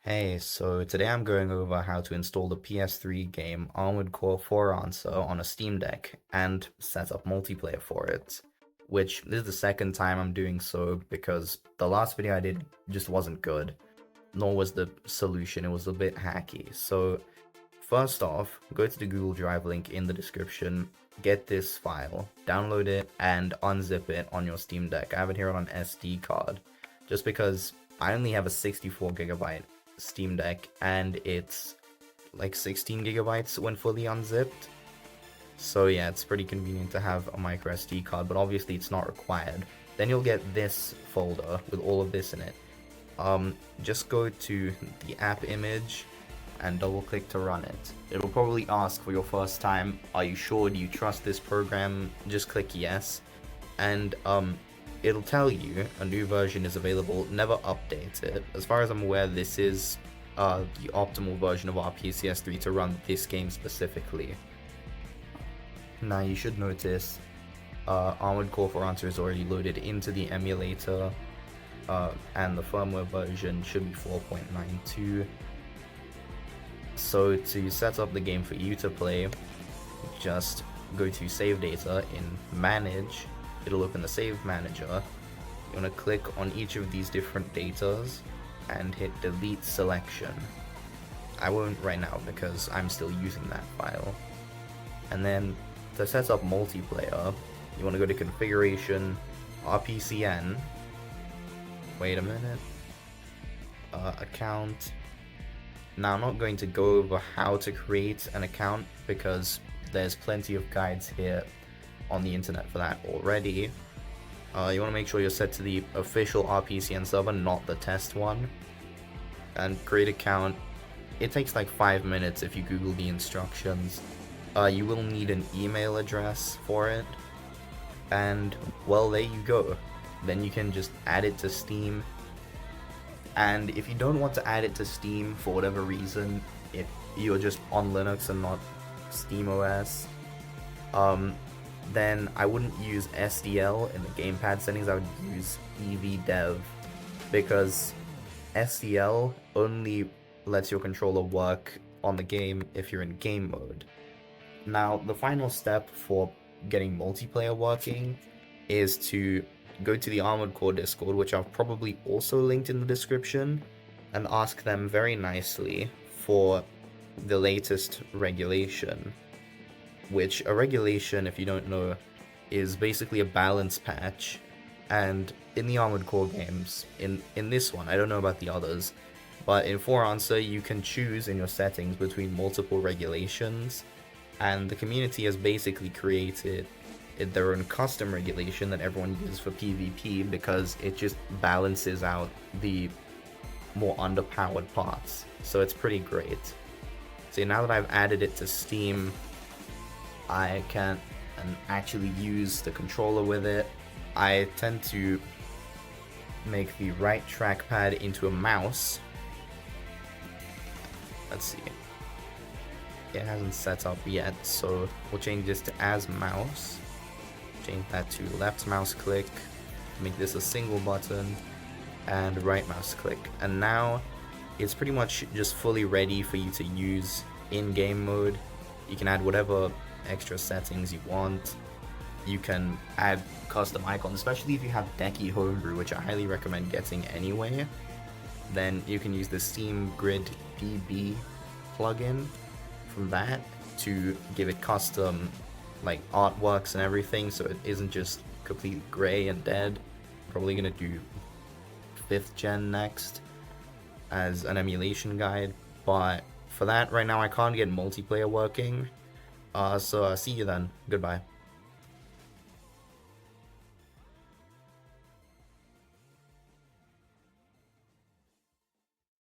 Hey, so today I'm going over how to install the PS3 game Armored Core 4 Answer on a Steam Deck and set up multiplayer for it, which this is the second time I'm doing so because the last video I did just wasn't good, nor was the solution, it was a bit hacky. So first off, go to the Google Drive link in the description, get this file, download it, and unzip it on your Steam Deck. I have it here on an SD card, just because I only have a 64GB Steam Deck and it's like 16 gigabytes when fully unzipped. So yeah, it's pretty convenient to have a micro SD card, but obviously it's not required. Then you'll get this folder with all of this in it. Just go to the app image and double click to run it. It'll probably ask for your first time, are you sure, do you trust this program? Just click yes, and it'll tell you a new version is available. Never update it. As far as I'm aware, this is the optimal version of RPCS3 to run this game specifically. Now you should notice Armored Core 4 Answer is already loaded into the emulator, and the firmware version should be 4.92. So to set up the game for you to play, just go to Save Data in Manage. It'll open the Save Manager. You want to click on each of these different datas and hit Delete Selection. I won't right now because I'm still using that file. And then to set up multiplayer, you want to go to Configuration, RPCN, wait a minute, Account. Now I'm not going to go over how to create an account because there's plenty of guides here on the internet for that already. You want to make sure you're set to the official RPCN server, not the test one, and create account. It takes like 5 minutes if you Google the instructions. You will need an email address for it, and well, there you go. Then you can just add it to Steam. And if you don't want to add it to Steam for whatever reason, if you're just on Linux and not SteamOS, then I wouldn't use SDL in the gamepad settings. I would use EVDev, because SDL only lets your controller work on the game if you're in game mode. Now, the final step for getting multiplayer working is to go to the Armored Core Discord, which I've probably also linked in the description, and ask them very nicely for the latest regulation. Which, a regulation, if you don't know, is basically a balance patch. And in the Armored Core games, in this one, I don't know about the others, but in 4 Answer you can choose in your settings between multiple regulations, and the community has basically created their own custom regulation that everyone uses for PvP because it just balances out the more underpowered parts. So it's pretty great. So now that I've added it to Steam, I can actually use the controller with it. I tend to make the right trackpad into a mouse. Let's see. It hasn't set up yet, so we'll change this to as mouse. Change that to left mouse click, make this a single button, and right mouse click. And now it's pretty much just fully ready for you to use in game mode. You can add whatever extra settings you want. You can add custom icons, especially if you have Decky Homebrew, which I highly recommend getting anyway. Then you can use the Steam Grid DB plugin from that to give it custom like artworks and everything, so it isn't just completely gray and dead. Probably gonna do 5th gen next as an emulation guide, but for that right now I can't get multiplayer working. So see you then. Goodbye.